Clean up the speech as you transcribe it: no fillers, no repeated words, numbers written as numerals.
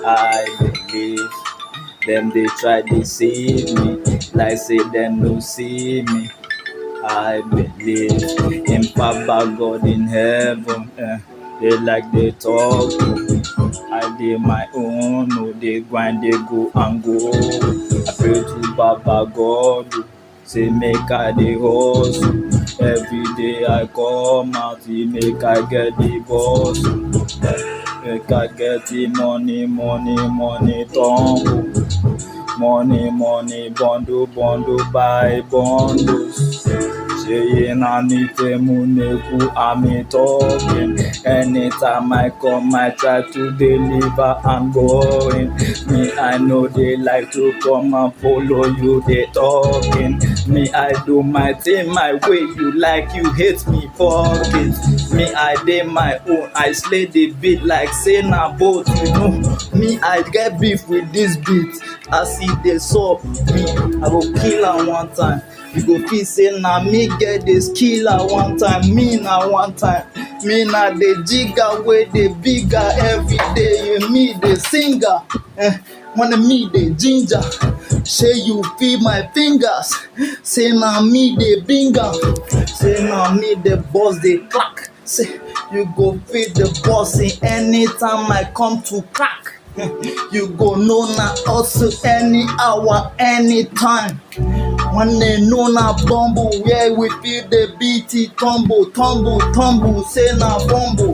I believe. Them they try deceive me, like say them no see me. I believe in Papa God in heaven. They like they talk. I did my own. No, they grind, they go and go. I pray to Papa God. Say make I the hustle. Every day I come out, he make I get the boss. Make I get the money, tumble. Money, bundle by bundles. Saying I need a muneku, I'm talking. Anytime I come, I try to deliver, I'm going. Me, I know they like to come and follow you, they talking. Me, I do my thing my way, you like, you hate me, fuck it. Me, I did my own, I slay the beat like say na boat, you know. Me, I get beef with this beat. I see they saw me, I go kill her one time. You go feel say na me get the skill at one time, me na one time. Me na the jigger wey the bigger every day. You me the singer, when me the ginger. Say you feel my fingers, say na me the binger. Say na me the boss the clack. Say you go feel the boss in anytime I come to crack. You go know na also any hour, anytime. When they know na bumble, where we feel the beat tumble, say na bumble.